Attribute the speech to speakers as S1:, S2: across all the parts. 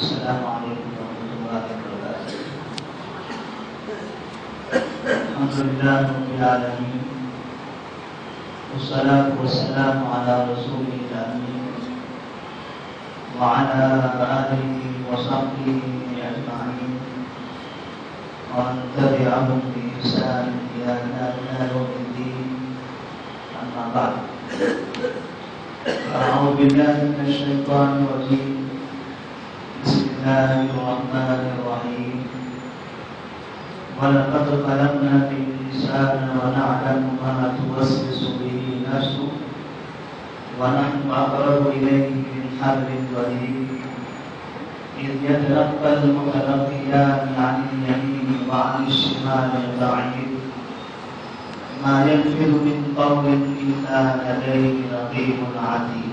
S1: السلام علیکم ورحمۃ اللہ وبرکاتہ۔ الحمد للہ رب العالمین، والصلاة والسلام علی رسول الامین وعلی آلہ وصحبہ اجمعین ومن تبعهم بإحسان إلى يوم الدین، اما بعد، أعوذ بالله من الشیطان الرجیم، بسم الله الرحمن الرحیم۔ وَلَقَدْ خَلَقْنَا الْإِنسَانَ وَنَعْلَمُ مَا تُوَسْوِسُ بِهِ نَفْسُهُ وَنَحْنُ أَقْرَبُ إِلَيْهِ مِنْ حَبْلِ الْوَرِيدِ إِذْ يَتَلَقَّى الْمُتَلَقِّيَانِ عَنِ الْيَمِينِ وَعَنِ الشِّمَالِ قَعِيدٌ مَا يَلْفِظُ مِنْ قَوْلٍ إِلَّا لَدَيْهِ رَقِيبٌ عَتِيدٌ۔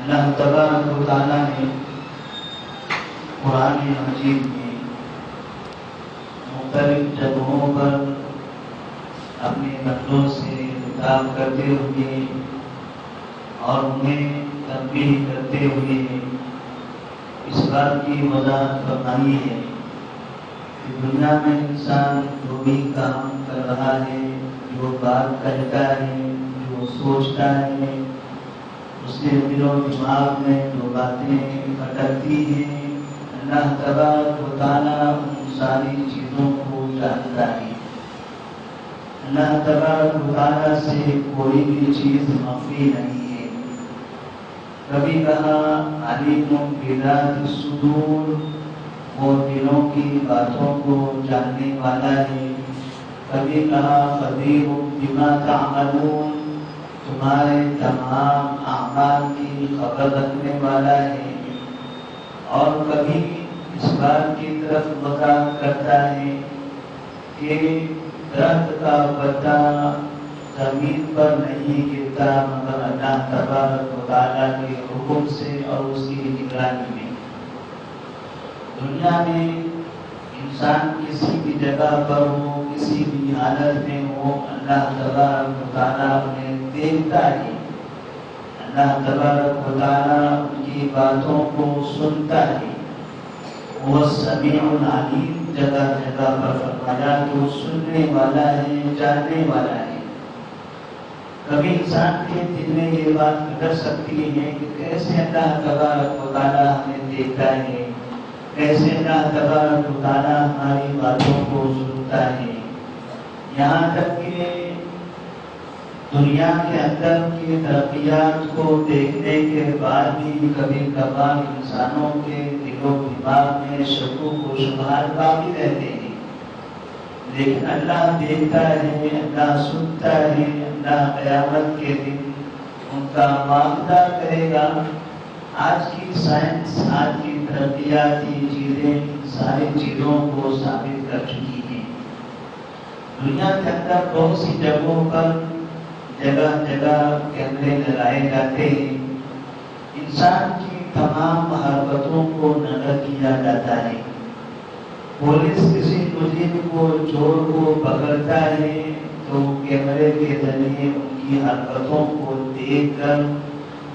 S1: اللہ تبارک و تعالیٰ نے قرآن مجید میں مختلف جگہوں پر اپنے بندوں سے خطاب کرتے ہوئے اور انہیں تنبیہ کرتے ہوئے اس بات کی وضاحت فرمائی ہے کہ دنیا میں انسان جو بھی کام کر رہا ہے، جو بات کہتا ہے، جو سوچتا ہے، اس کے دل و دماغ میں جو باتیں بھٹکتی ہیں، اللہ تبارک و تعالیٰ ان ساری چیزوں کو جانتا ہے۔ اللہ تبارک و تعالیٰ سے کوئی بھی چیز مخفی نہیں ہے۔ کبھی کہا علیم بذات الصدور، وہ دلوں کی باتوں کو جاننے والا ہے۔ کبھی کہا خبیر بما تعملون، تمہارے تمام اعمال کی خبر رکھنے والا ہے۔ اور کبھی اس بات کی طرف وضاحت کرتا ہے کہ درخت کا پتا زمین پر نہیں گرتا مگر اللہ تبارک و تعالیٰ کے حکم سے اور اس کی نگرانی میں۔ دنیا میں انسان کسی بھی جگہ پر ہو، کسی بھی حالت میں ہو، اللہ تبارک و تعالیٰ انہیں دیکھتا ہے۔ اللہ تبارک و تعالیٰ ان کی باتوں کو سنتا ہے۔ وہ سمیع العلیم جگہ جگہ پر فرمایا تو سننے والا ہے، جاننے والا ہے۔ کبھی انسان کے دل میں یہ بات گزر سکتی ہے کہ کیسے اللہ تبارک و تعالیٰ ہمیں دیکھتا ہے، کیسے اللہ تبارک و تعالیٰ ہماری باتوں کو سنتا ہے۔ یہاں تک کہ دنیا کے اندر کی ترقیات کو دیکھنے کے بعد بھی کبھی کبھار انسانوں کے دل و دماغ میں شک و شبہات باقی رہتے ہیں، لیکن اللہ دیکھتا ہے، اللہ سنتا ہے۔ اللہ قیامت کے دن ان کا معاوضہ کرے گا۔ آج کی سائنس، آج کی ترقیاتی چیزیں ساری چیزوں کو ثابت کر چکی ہیں۔ دنیا کے اندر بہت سی جگہوں پر جگہ جگہ کیمرے لگائے جاتے ہیں، انسان کی تمام حرکتوں کو نظر کیا جاتا ہے۔ پولیس کسی مجرم کو، چور کو پکڑتا ہے تو کیمرے کے ذریعے ان کی حرکتوں کو دیکھ کر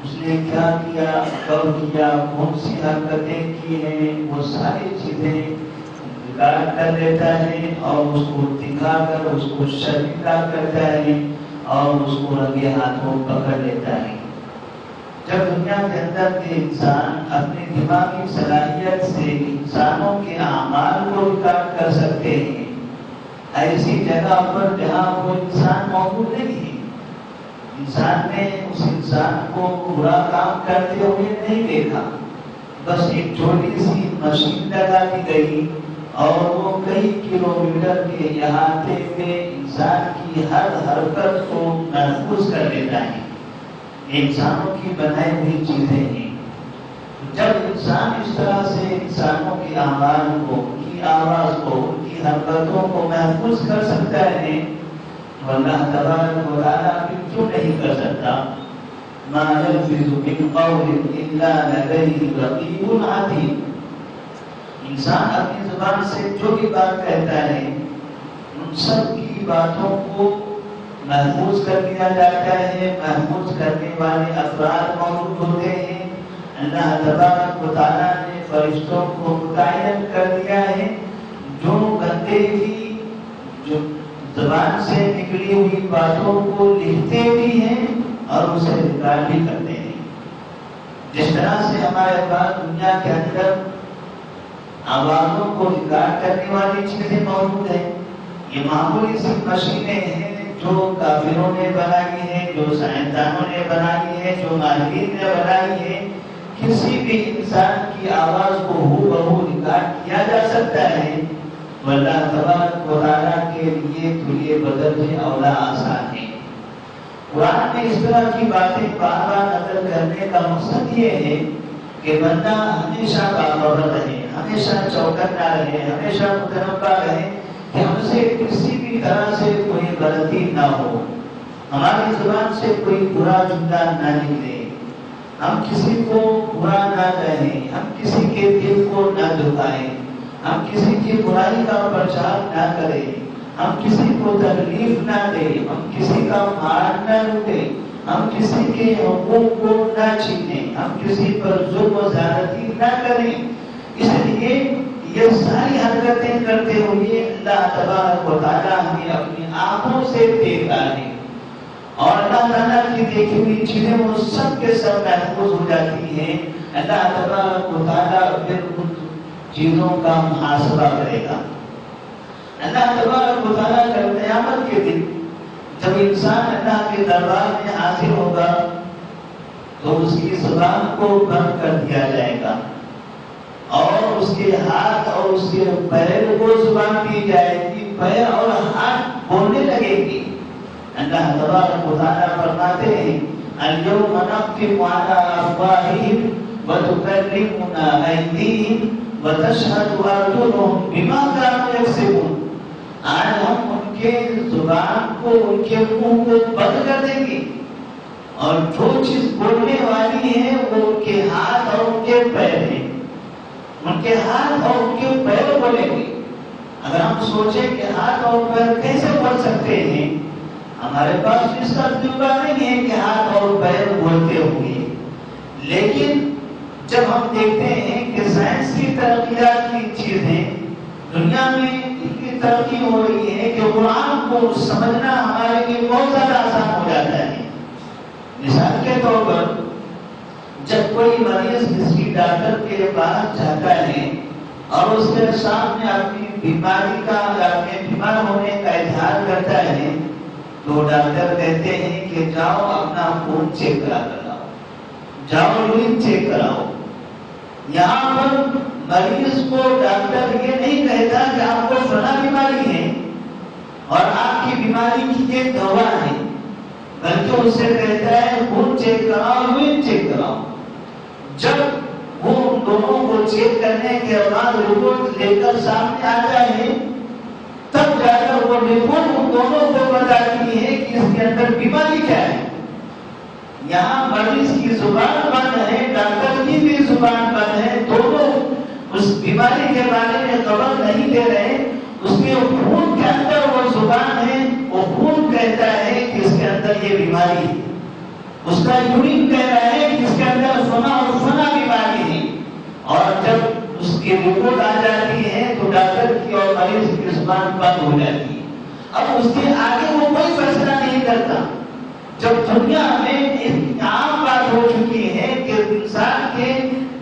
S1: اس نے کیا کیا، کب کیا، کون سی حرکتیں کی ہیں، وہ ساری چیزیں ریکارڈ کر لیتا ہے اور اس کو دکھا کر اس کو شرمندہ کرتا ہے اور اس کو رنگے ہاتھوں پکڑ لیتا ہے۔ جب دنیا کے اندر کے انسان اپنی دماغی صلاحیت سے انسانوں کے اعمال کو ریکارڈ کر سکتے ہیں، ایسی جگہ پر جہاں وہ انسان موجود نہیں ہے، انسان نے اس انسان کو برا کام کرتے ہوئے نہیں دیکھا، بس ایک چھوٹی سی مشین لگا دی گئی اور وہ کئی کلومیٹر کے احاطے میں انسان کی ہر حرکت کو محفوظ کر لیتا ہے۔ یہ انسانوں کی بنائی ہوئی چیزیں ہیں۔ جب انسان اس طرح سے انسانوں کے اعمال کو، ان کی آواز کو، ان کی حرکتوں کو محفوظ کر سکتا ہے تو اللہ تبارک و تعالیٰ کیوں نہیں کر سکتا؟ ما يلفظ من قول الا لديه رقیب عتید۔ انسان اپنی زبان سے جو بھی بات کہتا ہے ان سب کی باتوں کو محفوظ کر دیا جاتا ہے، محفوظ کرنے والے افراد موجود ہوتے ہیں۔ اللہ تبارک و تعالیٰ نے فرشتوں کو متعین کر دیا ہے جو بندے کی جو زبان سے نکلی ہوئی باتوں کو لکھتے بھی ہیں اور اسے ریکارڈ بھی کرتے ہیں۔ جس طرح سے ہمارے پاس دنیا کے اندر آوازوں کو ریکارڈ کرنے والی چیزیں موجود ہیں، یہ معمولی سی مشینیں ہیں جو کافروں نے بنائی ہیں، جو سائنسدانوں نے بنائی ہے، جو ماہرین نے بنائی ہے۔ کسی بھی انسان کی آواز کو ہو بہو ریکارڈ کیا جا سکتا ہے، تو اللہ تبارک و تعالیٰ کے لیے تو یہ بدل اولا آسان ہے۔ قرآن میں اس طرح کی باتیں بار بار نقل کرنے کا مقصد یہ ہے کہ بندہ ہمیشہ باخبر رہے، ہمیشہ چوکنا رہے، ہمیشہ متنبہ رہے کہ ہم سے کسی بھی طرح سے کوئی غلطی نہ ہو، ہماری زبان سے کوئی برا جملہ نہ نکلے، ہم کسی کو برا نہ کہیں، ہم کسی کے دل کو نہ دکھائیں، ہم کسی کی برائی کا پرچار نہ کریں، ہم کسی کو تکلیف نہ دیں، ہم کسی کا مال نہ لوٹیں، ہم کسی کے حقوق کو نہ چھینیں، ہم کسی پر ظلم و زیادتی نہ کریں۔ اس لیے یہ ساری حرکتیں کرتے ہوئے اللہ تبارک و تعالیٰ ہمیں اپنی آنکھوں سے دیکھ رہا ہے، اور اللہ تعالیٰ کی دیکھی ہوئی چیزیں وہ سب کے سب محفوظ ہو جاتی ہیں۔ اللہ تبارک و تعالیٰ پھر ان چیزوں کا محاسبہ کرے گا۔ اللہ تبارک و تعالیٰ کا قیامت کے دن جب انسان اللہ کے دربار میں حاضر ہوگا تو اس کی زبان کو بند کر دیا جائے گا، اور اس کے ہاتھ اور اس کے پیر کو زبان دی جائے گی، پیر اور ہاتھ بولنے لگے گی۔ اللہ تبارک و تعالیٰ فرماتے ہیں اليوم نختم على افواههم وتكلمنا ايديهم وتشهد ارجلهم بما كانوا يكسبون۔ آج ہم ان کے زبان کو، ان کے منہ کو بند کر دیں گے، اور جو چیز بولنے والی ہے وہ ان کے ہاتھ اور ان کے پیر ہیں، ان کے ہاتھ اور ان کے پیر بولیں گے۔ اگر ہم سوچیں کہ ہاتھ اور پیر کیسے بول سکتے ہیں، ہمارے پاس اس کا تجربہ نہیں ہے کہ ہاتھ اور پیر بولتے ہوں گے، لیکن جب ہم دیکھتے ہیں کہ سائنس کی ترقیات کی چیزیں دنیا میں اتنی ترقی ہو رہی ہے کہ قرآن کو سمجھنا ہمارے لیے بہت زیادہ آسان ہو جاتا ہے۔ مثال کے طور پر جب کوئی مریض کسی ڈاکٹر کے پاس جاتا ہے اور اس کے سامنے اپنی بیماری کا یا اپنے بیمار ہونے کا اظہار کرتا ہے تو ڈاکٹر کہتے ہیں کہ جاؤ اپنا خون چیک کرا کر لاؤ، جاؤ یورین چیک کراؤ۔ یہاں پر مریض کو ڈاکٹر یہ نہیں کہتا کہ آپ کو فلاں بیماری ہے اور آپ کی بیماری کی یہ دوا ہے، بلکہ اس سے کہتا ہے خون چیک کراؤ، یورین چیک کراؤ۔ جب وہ ان دونوں کو چیک کرنے کے بعد رپورٹ لے کر سامنے آتا ہے تب جا کر وہ رپورٹ ان دونوں کو بتاتی ہے کہ اس کے اندر بیماری کیا ہے۔ یہاں مریض کی زبان بند ہے، ڈاکٹر کی بھی زبان بند ہے، دونوں اس بیماری کے بارے میں خبر نہیں دے رہے۔ اس کے خون کے اندر وہ زبان ہے، وہ خون کہتا ہے کہ اس کے اندر یہ بیماری ہے، اس کا یورین کہہ رہا ہے کہ اس کے اندر فنا اور فنا بیماری ہے، اور جب اس کی رپورٹ آ جاتی ہے تو ڈاکٹر کی اور مریض کی زبان بند ہو جاتی ہے۔ اب اس کے آگے وہ کوئی فیصلہ نہیں کرتا۔ جب دنیا میں ایک عام بات ہو چکی ہے کہ انسان کے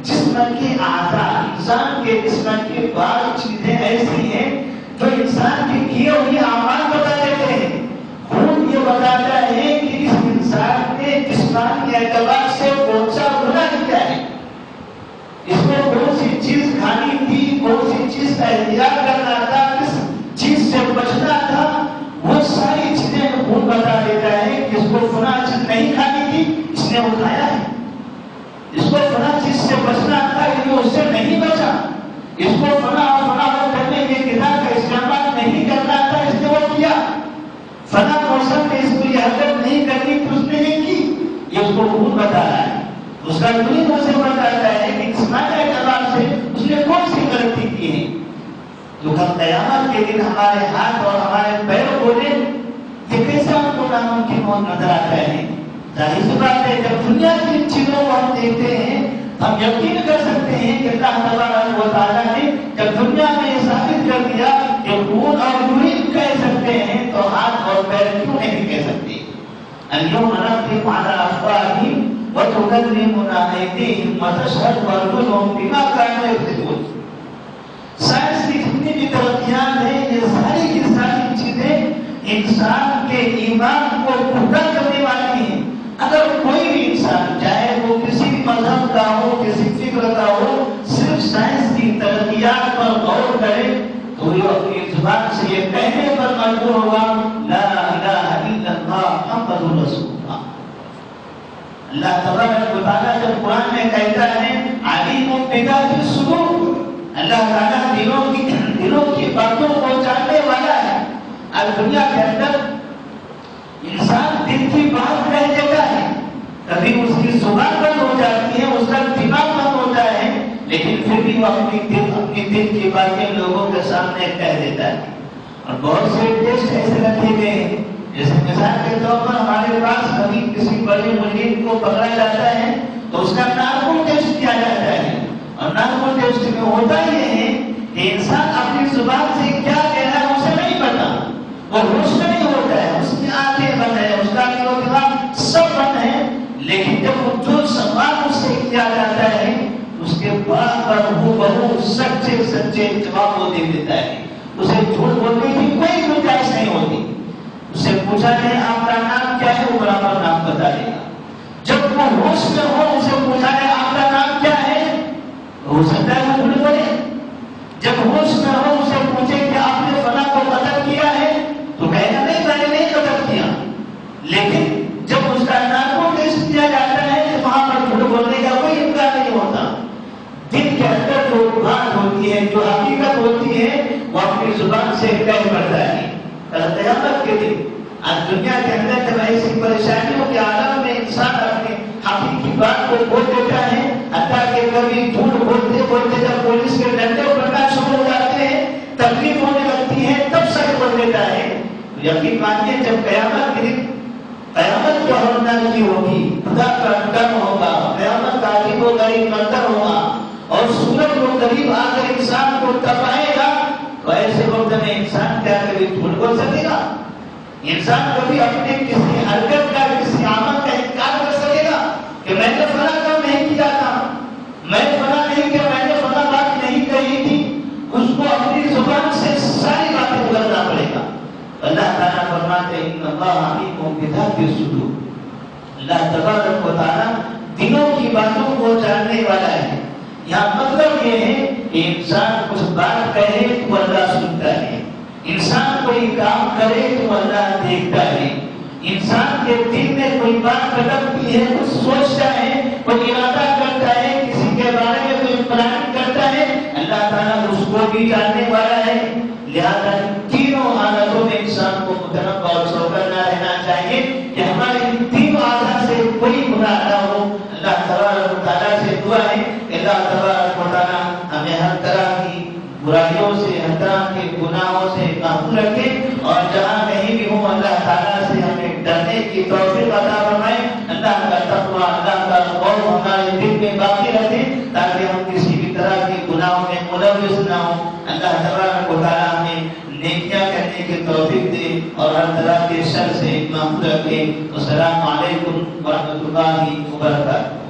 S1: جسم کے اعضاء، انسان کے جسم کی بعض چیزیں ایسی ہیں جو انسان کے کیے ہوئے اعمال بتا دیتے ہیں۔ خون یہ بتاتا ہے کہ اس انسان نے جسمانی اعتبار سے کون سا گناہ کیا ہے، اس کو کون سی چیز کھانی تھی، کون سی چیز کا احتیاط کرنا تھا، کس چیز سے بچنا تھا، وہ ساری چیزیں خون بتا دیتا ہے کہ اس کو فلاں چیز نہیں کھانی تھی، اس نے اٹھایا ہے، اس کو فلاں چیز سے بچنا تھا لیکن اس سے نہیں بچا، اس کو فلاں اور فلاں کرنے کے کتاب کا استعمال نہیں کرنا تھا، اس نے وہ کیا، فلاں موسم میں اس کو یہ حرکت نہیں کرنی تھی، اس نے نہیں کی، یہ اس کو خون بتا رہا ہے۔ اس کا یورین اسے بتاتا ہے کہ جسمانی اعتبار سے اس نے کون سی غلطی کی ہے۔ تو کل قیامت کے دن ہمارے ہاتھ اور ہمارے پیر بولے یہ کیسا ہم کو ناممکن نظر آتا ہے؟ ظاہر سی بات ہے جب دنیا کی چیزوں کو ہم دیکھتے ہیں ہم یقین کر سکتے ہیں کہ اللہ تبارک و تعالیٰ نے جب دنیا میں یہ ثابت کر دیا کہ خون اور یورین کہہ سکتے ہیں تو ہاتھ اور پیر کیوں نہیں کہہ سکتے؟ اليوم نختم على افواههم وتكلمنا ايديهم وتشهد ارجلهم بما كانوا يكسبون. سائنس کی جتنی بھی ترقیات ہیں یہ ساری کی ساری چیزیں انسان کے ایمان کو پختہ کرنے والی ہیں. اگر کوئی بھی انسان چاہے وہ کسی بھی مذہب کا ہو کسی فکر کا ہو صرف سائنس کی ترقیات پر غور کرے تو یہ اپنی زبان سے یہ کہنے پر مجبور ہوگا لا الہ الا اللہ محمد رسول اللہ. اللہ تبارک و تعالیٰ جب قرآن میں کہتا ہے علیم بذات الصدور، اللہ تعالیٰ دلوں کی باتوں کو جاننے والا ہے. آج دنیا کے اندر انسان دل کی بات کہہ دیتا ہے، کبھی اس کی زبان بند ہو جاتی ہے اس کا دماغ بند ہوتا ہے لیکن پھر بھی وہ اپنی دل کی باتیں لوگوں کے سامنے کہہ دیتا ہے. اور بہت سے ٹیسٹ ایسے رکھے گئے ہیں جیسے مثال کے طور پر ہمارے پاس کبھی کسی بڑے ملزم کو پکڑا جاتا ہے تو اس کا نارکو ٹیسٹ کیا جاتا ہے. اور نارکو ٹیسٹ میں ہوتا یہ ہے کہ انسان اپنی زبان سے کیا کہہ رہا ہے اسے نہیں پتا، وہ ہوش میں نہیں ہوتا ہے، اس کی آنکھیں بند ہے، اس کا دماغ سب بند ہے، لیکن جب جو سوال اس سے کیا جاتا ہے اس کے بعد پر وہ بہت سچے سچے جواب وہ دے دیتا ہے. اسے جھوٹ بولنے کی کوئی گنجائش نہیں ہوتی. اسے پوچھا جائے آپ کا نام کیا ہے وہ برابر نام بتا دے گا. جب وہ ہوش میں ہو اسے پوچھا جائے آپ کا نام کیا ہے ہو سکتا ہے وہ جھوٹ بولے. جب ہوش میں ہو اسے پوچھے کہ آپ نے فلاں کو قتل کیا ہے تو کہے گا نہیں میں نے نہیں قتل کیا. لیکن جب اس کا نارکو ٹیسٹ کیا جاتا ہے تو وہاں پر جھوٹ بولنے کا کوئی امکان نہیں ہوتا. دل کے اندر جو بات ہوتی ہے جو حقیقت ہوتی ہے وہ اپنی زبان سے کہہ پڑتا ہے. قیامت کے دن آج دنیا کے اندر جب ایسی پریشانیوں کے عالم میں انسان اپنی حقیقی بات کو بول دیتا ہے حتیٰ کہ کبھی جھوٹ بولتے بولتے جب پولیس کے ڈنڈے پڑنا شروع ہو جاتے ہیں تکلیف ہونے لگتی ہے تب سچ بول دیتا ہے. یقین مانیے جب قیامت کے دن قیامت جو ہونا کی ہوگی خدا کا ڈر ہوگا، قیامت کا عجیب و غریب منظر ہوگا اور سورج کو قریب آ کر انسان کو تپائے گا تو ایسے وقت میں انسان کیا کبھی جھوٹ بول سکے گا؟ انسان کبھی اپنے کسی حرکت کا کسی عمل کا انکار کر سکے گا کہ میں نے فلاں کام نہیں کیا تھا، میں نے فلاں نہیں کیا، میں نے فلاں بات نہیں کہی تھی؟ اس کو اپنی زبان سے ساری باتیں بولنا پڑے گا. اللہ تعالیٰ فرماتے ہیں ان اللہ علیم بذات الصدور. اللہ تبارک و تعالیٰ دلوں کی باتوں کو جاننے والا ہے. یہاں مطلب یہ ہے کہ انسان کچھ بات کہے تو اللہ سنتا ہے، انسان کوئی کام کرے تو اللہ دیکھتا ہے. انسان کے دل میں کوئی بات کھٹکتی ہے کچھ سوچتا ہے کوئی ارادہ کرتا ہے کسی کے بارے میں کوئی پلان کرتا ہے اللہ تعالیٰ اس کو بھی جاننے والا ہے. لہذا تینوں حالتوں میں انسان کو متنبع اور چوکنا رہنا چاہیے کہ ہمارے ان تینوں آدھا سے کوئی گناہ نہ ہو. اللہ تبارک و تعالیٰ سے دعا ہے کہ اللہ تبارک و تعالیٰ ہمیں ہر طرح کی برائیوں سے ہر طرح کے گناہوں سے محفوظ رکھے اور جہاں کہیں بھی ہوں اللہ تعالیٰ سے ہمیں ڈرنے کی توفیق عطا فرمائے. اللہ کا تقوی اللہ کا خوف ہمارے دل میں باقی رکھے تاکہ ہم کسی بھی طرح کے گناہوں میں ملوث نہ ہوں. اللہ تبارک و تعالیٰ ہمیں نیکیاں کرنے کی توفیق دے اور ہر طرح کے شر سے محفوظ رکھے. السلام علیکم ورحمۃ اللہ وبرکاتہ.